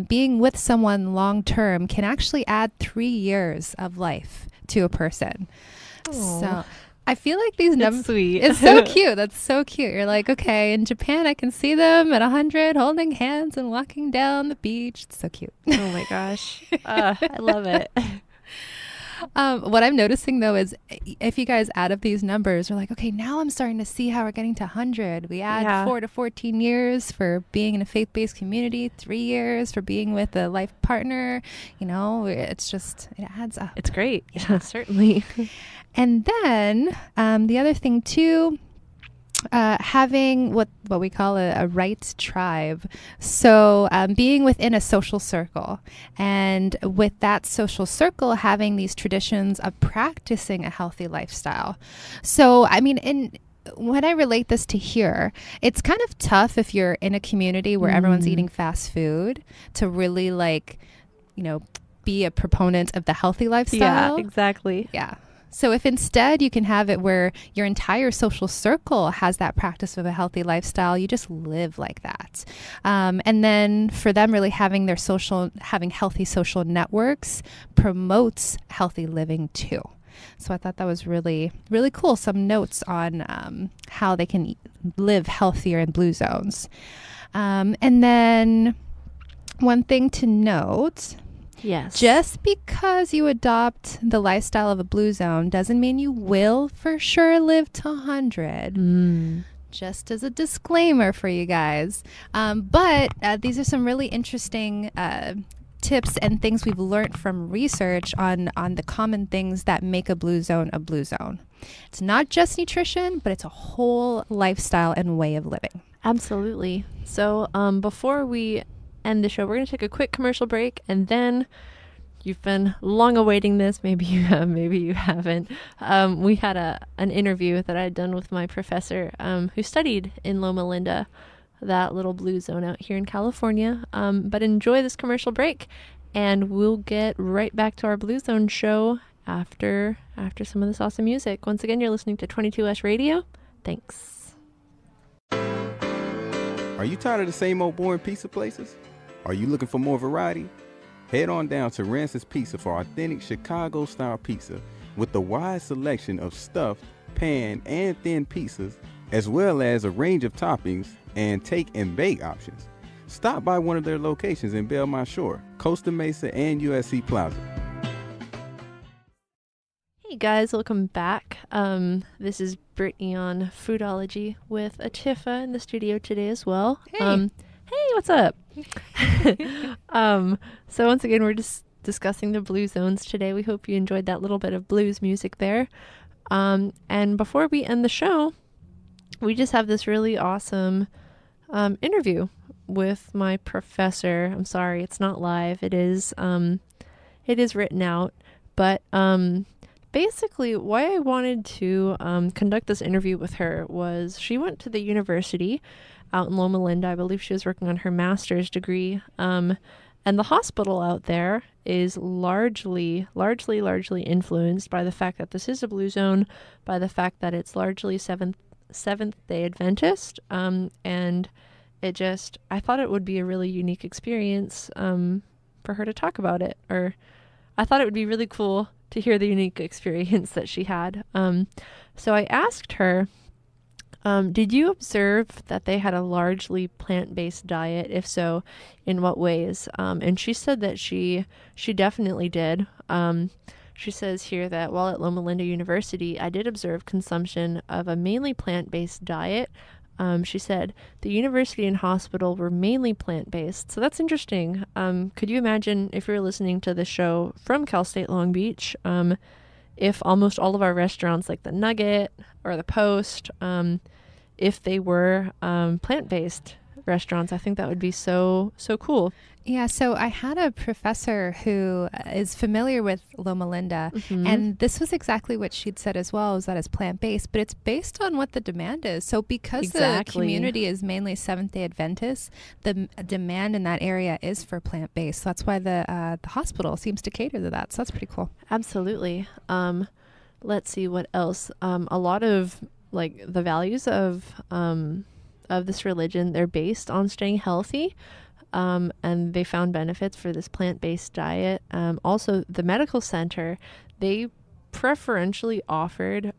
[SPEAKER 3] being with someone long term can actually add 3 years of life to a person.
[SPEAKER 2] Aww.
[SPEAKER 3] So I feel like these numbers,
[SPEAKER 2] sweet.
[SPEAKER 3] It's so cute. That's so cute. You're like, okay, in Japan, I can see them at 100 holding hands and walking down the beach. It's so cute.
[SPEAKER 2] Oh my gosh. I love it.
[SPEAKER 3] What I'm noticing though is if you guys add up these numbers, we're like, okay, now I'm starting to see how we're getting to 100. We add 4 to 14 years for being in a faith-based community, 3 years for being with a life partner. It's just, it adds up.
[SPEAKER 2] It's great. Yeah, certainly.
[SPEAKER 3] And then the other thing too, having what we call a right tribe. So being within a social circle, and with that social circle having these traditions of practicing a healthy lifestyle. So I mean, when I relate this to here, it's kind of tough if you're in a community where everyone's eating fast food to really be a proponent of the healthy lifestyle.
[SPEAKER 2] Yeah, exactly.
[SPEAKER 3] Yeah. So if instead you can have it where your entire social circle has that practice of a healthy lifestyle, you just live like that. And then for them really having healthy social networks promotes healthy living too. So I thought that was really, really cool. Some notes on how they can live healthier in blue zones. And then one thing to note,
[SPEAKER 2] yes,
[SPEAKER 3] just because you adopt the lifestyle of a blue zone doesn't mean you will for sure live to 100. Just as a disclaimer for you guys. But these are some really interesting tips and things we've learned from research on the common things that make a blue zone a blue zone. It's not just nutrition, but it's a whole lifestyle and way of living.
[SPEAKER 2] Absolutely. So before we end the show, we're going to take a quick commercial break, and then you've been long awaiting this. Maybe you have, maybe you haven't. We had an interview that I had done with my professor who studied in Loma Linda, that little blue zone out here in California. But enjoy this commercial break, and we'll get right back to our Blue Zone show after some of this awesome music. Once again, you're listening to 22S Radio. Thanks.
[SPEAKER 4] Are you tired of the same old boring pizza places? Are you looking for more variety? Head on down to Rance's Pizza for authentic Chicago-style pizza with a wide selection of stuffed, pan, and thin pizzas, as well as a range of toppings and take and bake options. Stop by one of their locations in Belmont Shore, Costa Mesa, and USC Plaza.
[SPEAKER 2] Hey guys, welcome back. This is Brittany on Foodology with Atifa in the studio today as well.
[SPEAKER 3] Hey.
[SPEAKER 2] Hey, what's up? So once again, we're just discussing the blue zones today. We hope you enjoyed that little bit of blues music there. And before we end the show, we just have this really awesome interview with my professor. I'm sorry, it's not live. It is written out, but basically why I wanted to conduct this interview with her was she went to the university out in Loma Linda. I believe she was working on her master's degree. And the hospital out there is largely influenced by the fact that this is a blue zone, by the fact that it's largely Seventh-day Adventist. And I thought it would be a really unique experience for her to talk about it. Or I thought it would be really cool to hear the unique experience that she had. So I asked her, did you observe that they had a largely plant-based diet? If so, in what ways? And she said that she definitely did. She says here that while at Loma Linda University, I did observe consumption of a mainly plant-based diet. She said the university and hospital were mainly plant-based. So that's interesting. Could you imagine if you were listening to the show from Cal State Long Beach, if almost all of our restaurants like the Nugget or the Post, if they were plant-based restaurants? I think that would be so cool.
[SPEAKER 3] Yeah, so I had a professor who is familiar with Loma Linda, and this was exactly what she'd said as well, is that it's plant-based, but it's based on what the demand is. So because the community is mainly Seventh-day Adventists, the demand in that area is for plant-based. So that's why the hospital seems to cater to that. So that's pretty cool. Absolutely.
[SPEAKER 2] Let's see what else. A lot of like the values of this religion, they're based on staying healthy. And they found benefits for this plant-based diet. Also, the medical center, they preferentially offered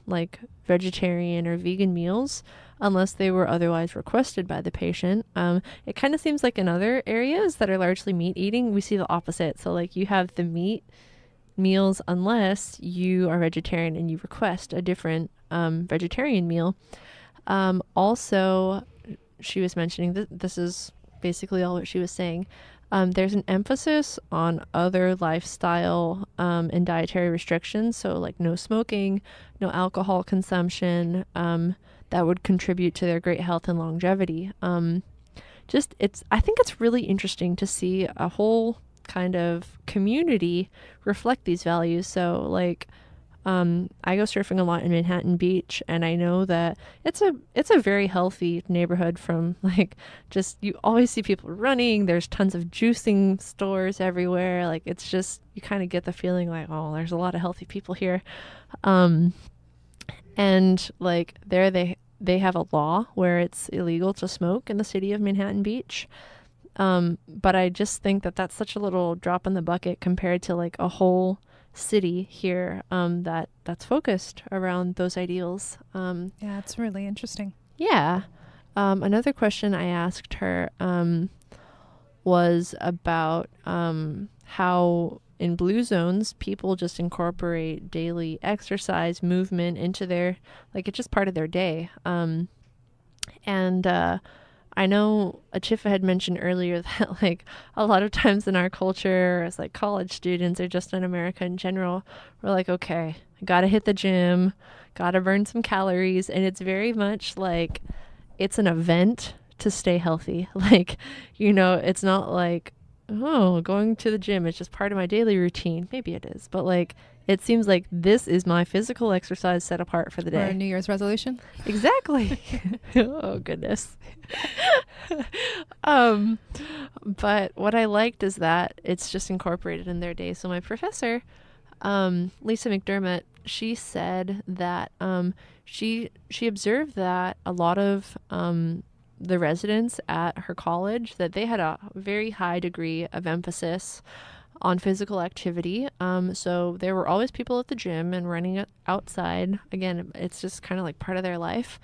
[SPEAKER 2] like vegetarian or vegan meals unless they were otherwise requested by the patient. It kind of seems like in other areas that are largely meat eating, we see the opposite. So like you have the meat meals unless you are vegetarian and you request a different vegetarian meal. Also, she was mentioning that this is basically all what she was saying. There's an emphasis on other lifestyle and dietary restrictions. So like no smoking, no alcohol consumption, that would contribute to their great health and longevity. I think it's really interesting to see a whole kind of community reflect these values. So like, I go surfing a lot in Manhattan Beach, and I know that it's a very healthy neighborhood. From like, just you always see people running. There's tons of juicing stores everywhere. Like it's just, you kind of get the feeling like, oh, there's a lot of healthy people here. And like there they have a law where it's illegal to smoke in the city of Manhattan Beach. But I just think that that's such a little drop in the bucket compared to like a whole city here that's focused around those ideals.
[SPEAKER 3] Yeah, it's really interesting.
[SPEAKER 2] Yeah. Another question I asked her was about how in blue zones people just incorporate daily exercise movement into their, like, it's just part of their day. I know Achifa had mentioned earlier that like a lot of times in our culture as like college students or just in America in general, we're like, okay, I gotta hit the gym, gotta burn some calories. And it's very much like it's an event to stay healthy. Like, you know, it's not like, oh, going to the gym, it's just part of my daily routine. Maybe it is, but like it seems like this is my physical exercise set apart for the day.
[SPEAKER 3] Or a New Year's resolution.
[SPEAKER 2] Exactly. Oh, goodness. But what I liked is that it's just incorporated in their day. So my professor, Lisa McDermott, she said that she observed that a lot of the residents at her college, that they had a very high degree of emphasis on physical activity. So there were always people at the gym and running outside. Again, it's just kind of like part of their life.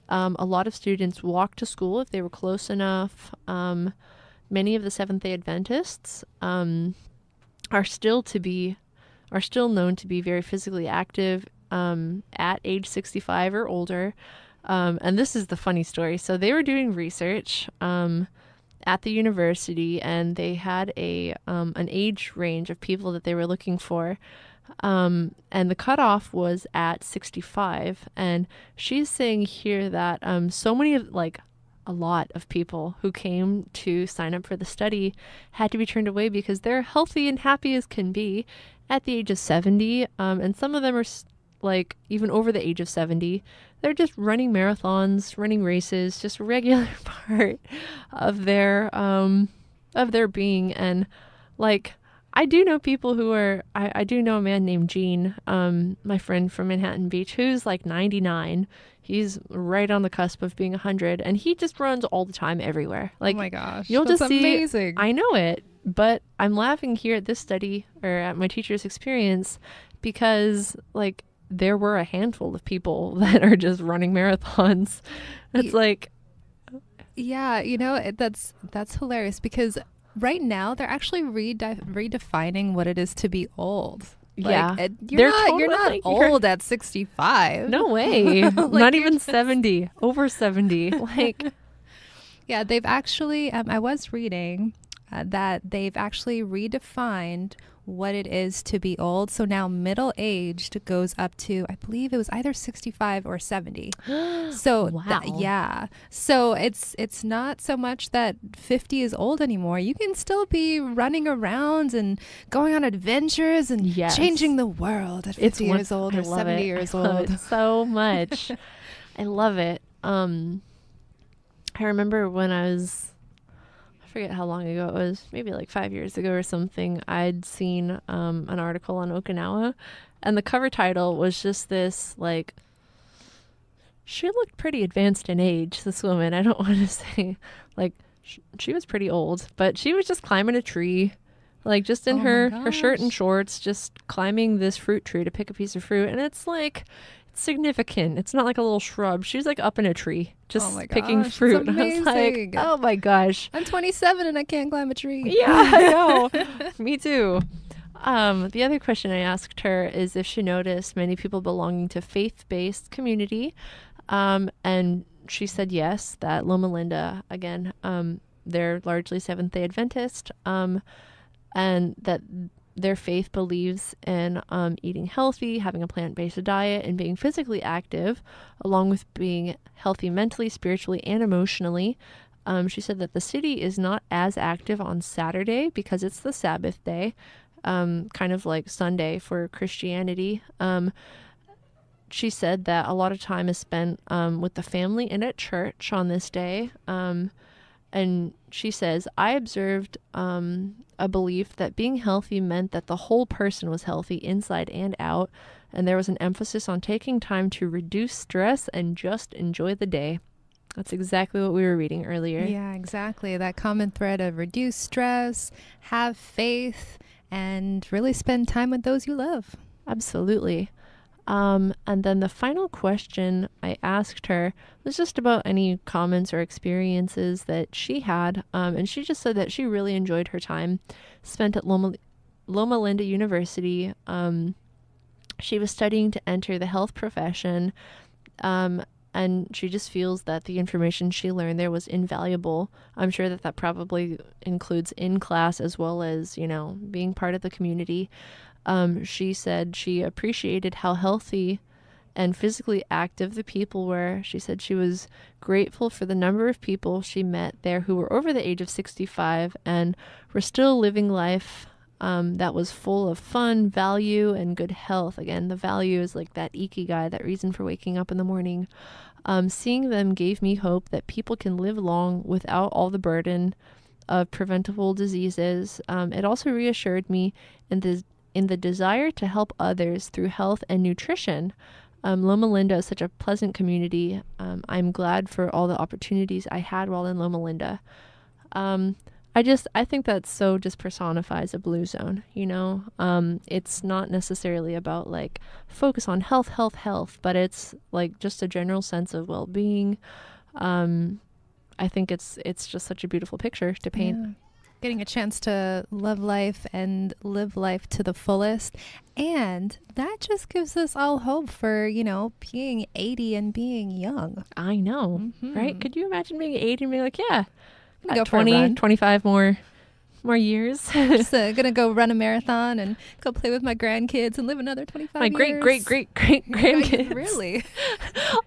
[SPEAKER 2] A lot of students walked to school if they were close enough. Many of the Seventh-day Adventists are still known to be very physically active at age 65 or older. And this is the funny story. So they were doing research at the university, and they had an age range of people that they were looking for. And the cutoff was at 65. And she's saying here that so many of, like, a lot of people who came to sign up for the study had to be turned away because they're healthy and happy as can be at the age of 70. And some of them are like even over the age of 70. They're just running marathons, running races, just a regular part of their of their being. And like, I do know people who are, I do know a man named Gene, my friend from Manhattan Beach, who's like 99. He's right on the cusp of being 100, and he just runs all the time everywhere. Like,
[SPEAKER 3] oh my gosh,
[SPEAKER 2] you'll
[SPEAKER 3] that's
[SPEAKER 2] just see,
[SPEAKER 3] amazing.
[SPEAKER 2] I know it, but I'm laughing here at this study, or at my teacher's experience, because like there were a handful of people that are just running marathons. It's like,
[SPEAKER 3] yeah, you know, that's hilarious, because right now they're actually redefining what it is to be old. Like,
[SPEAKER 2] yeah,
[SPEAKER 3] you're not old at 65.
[SPEAKER 2] No way.
[SPEAKER 3] Like,
[SPEAKER 2] Not even 70, over 70. Like,
[SPEAKER 3] yeah, they've actually, I was reading that they've actually redefined what it is to be old. So now middle-aged goes up to, I believe it was either 65 or 70. So
[SPEAKER 2] wow.
[SPEAKER 3] Yeah. So it's not so much that 50 is old anymore. You can still be running around and going on adventures and
[SPEAKER 2] Yes.
[SPEAKER 3] changing the world at 50 years old or 70 years
[SPEAKER 2] I love
[SPEAKER 3] old.
[SPEAKER 2] it so much. I love it. I remember when I forget how long ago it was, maybe like 5 years ago or something, I'd seen an article on Okinawa, and the cover title was just this, like, she looked pretty advanced in age, this woman. I don't want to say, like, she was pretty old, but she was just climbing a tree, like, just in her shirt and shorts, just climbing this fruit tree to pick a piece of fruit. And it's like, it's significant. It's not like a little shrub. She's like up in a tree, just picking fruit.
[SPEAKER 3] That's
[SPEAKER 2] I was like, oh my gosh.
[SPEAKER 3] I'm 27 and I can't climb a tree.
[SPEAKER 2] Yeah, I know. Me too. The other question I asked her is if she noticed many people belonging to faith-based community. And she said yes, that Loma Linda, again, they're largely Seventh-day Adventist, and that their faith believes in eating healthy, having a plant-based diet, and being physically active, along with being healthy mentally, spiritually, and emotionally. She said that the city is not as active on Saturday because it's the Sabbath day, kind of like Sunday for Christianity. She said that a lot of time is spent with the family and at church on this day. And she says, I observed a belief that being healthy meant that the whole person was healthy inside and out. And there was an emphasis on taking time to reduce stress and just enjoy the day. That's exactly what we were reading earlier.
[SPEAKER 3] Yeah, exactly. That common thread of reduce stress, have faith, and really spend time with those you love.
[SPEAKER 2] Absolutely. And then the final question I asked her was just about any comments or experiences that she had. And she just said that she really enjoyed her time spent at Loma Linda University. She was studying to enter the health profession. And she just feels that the information she learned there was invaluable. I'm sure that probably includes in class as well as, being part of the community. She said she appreciated how healthy and physically active the people were. She said she was grateful for the number of people she met there who were over the age of 65 and were still living life that was full of fun, value, and good health. Again, the value is like that ikigai, that reason for waking up in the morning. Seeing them gave me hope that people can live long without all the burden of preventable diseases. It also reassured me in the desire to help others through health and nutrition. Loma Linda is such a pleasant community. I'm glad for all the opportunities I had while in Loma Linda. I think that so just personifies a blue zone, it's not necessarily about like focus on health, but it's like just a general sense of well-being. I think it's just such a beautiful picture to paint.
[SPEAKER 3] Yeah. Getting a chance to love life and live life to the fullest. And that just gives us all hope for, being 80 and being young.
[SPEAKER 2] I know, right? Could you imagine being 80 and being like, yeah,
[SPEAKER 3] go
[SPEAKER 2] 20, 25 more years.
[SPEAKER 3] Just gonna go run a marathon and go play with my grandkids and live another 25 years.
[SPEAKER 2] My great grandkids.
[SPEAKER 3] Really?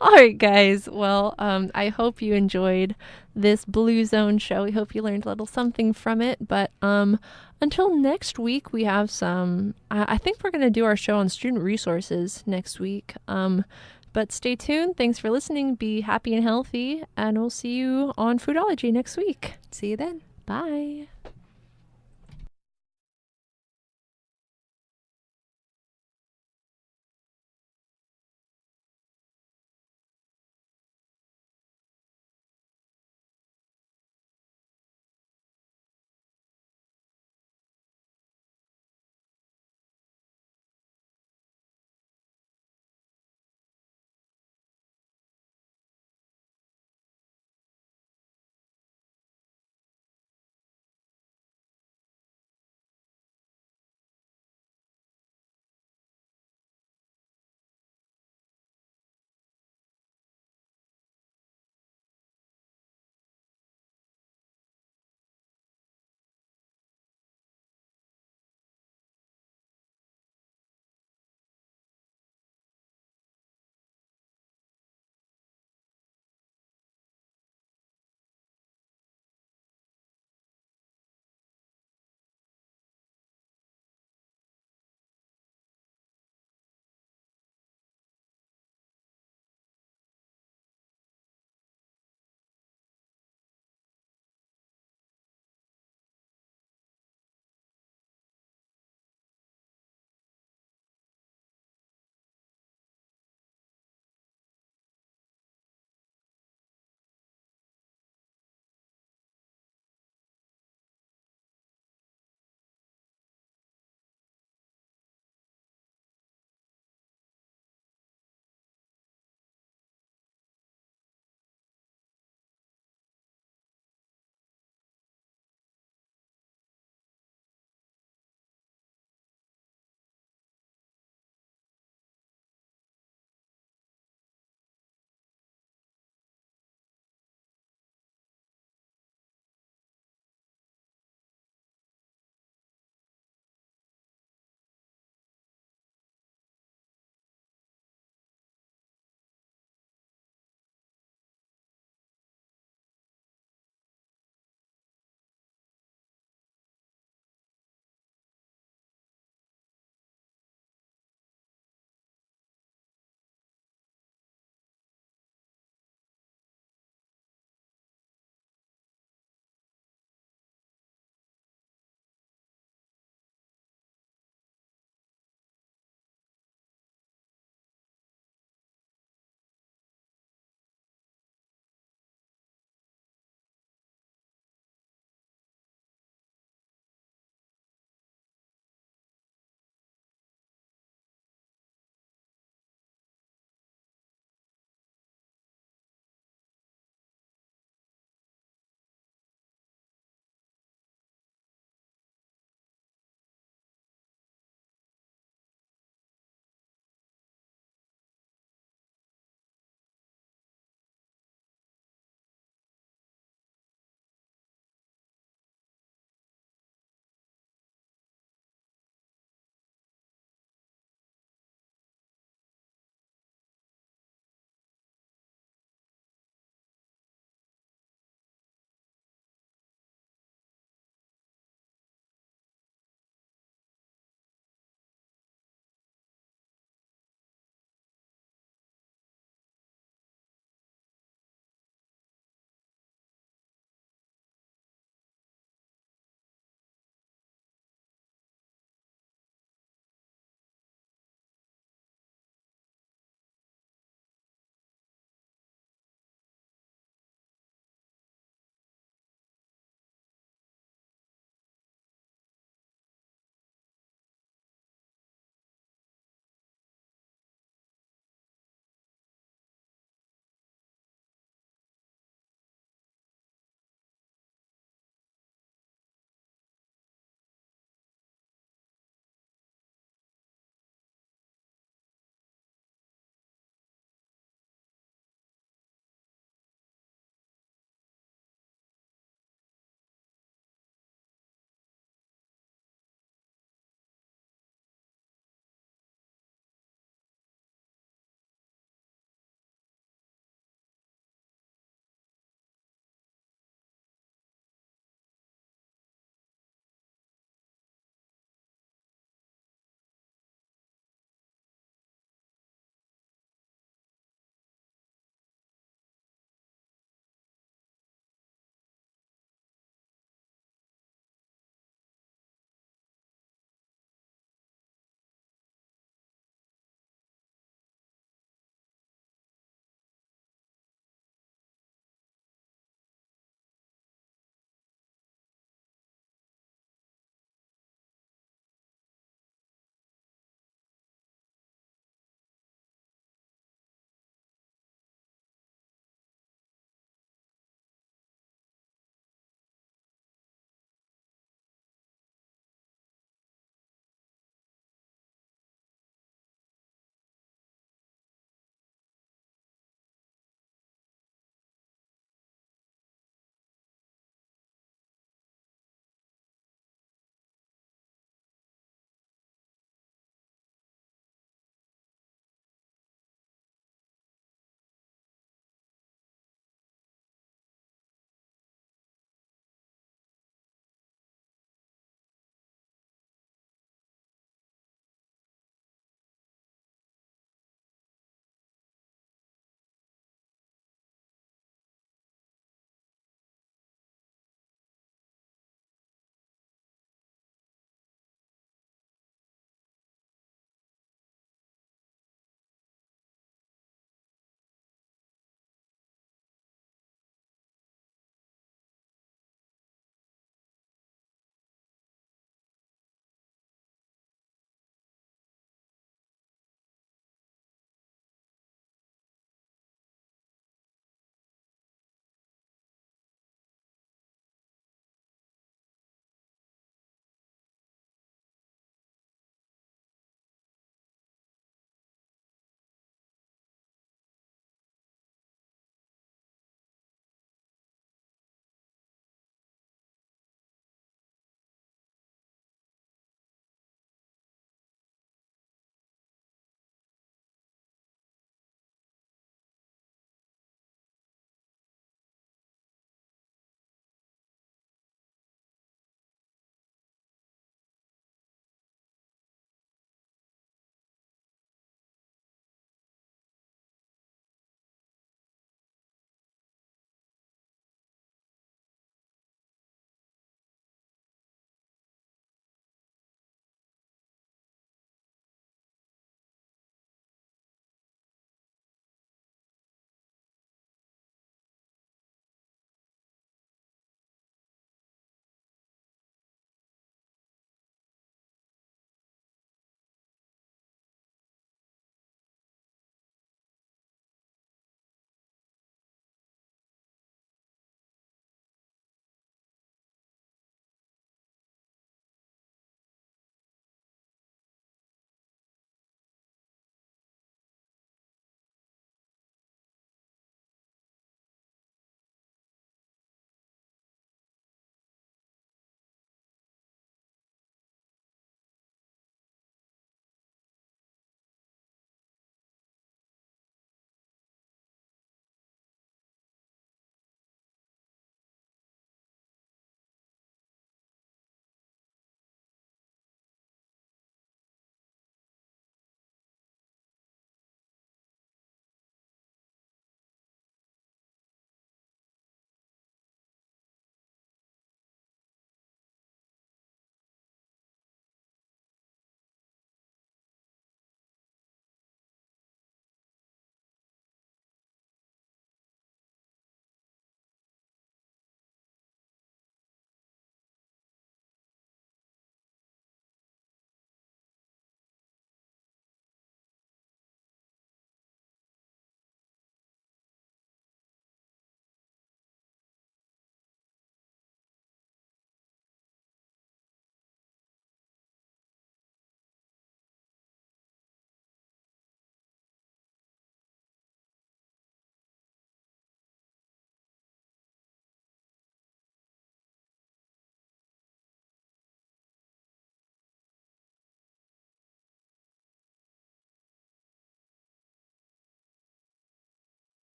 [SPEAKER 2] All right, guys. Well, I hope you enjoyed this Blue Zone show. We hope you learned a little something from it. But until next week, we have some. I think we're gonna do our show on student resources next week. But stay tuned. Thanks for listening. Be happy and healthy, and we'll see you on Foodology next week.
[SPEAKER 3] See you then.
[SPEAKER 2] Bye.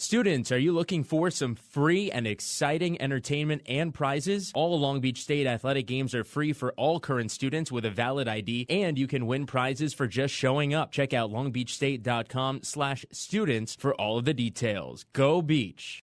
[SPEAKER 6] Students, are you looking for some free and exciting entertainment and prizes? All Long Beach State athletic games are free for all current students with a valid ID, and you can win prizes for just showing up. Check out longbeachstate.com/students for all of the details. Go Beach!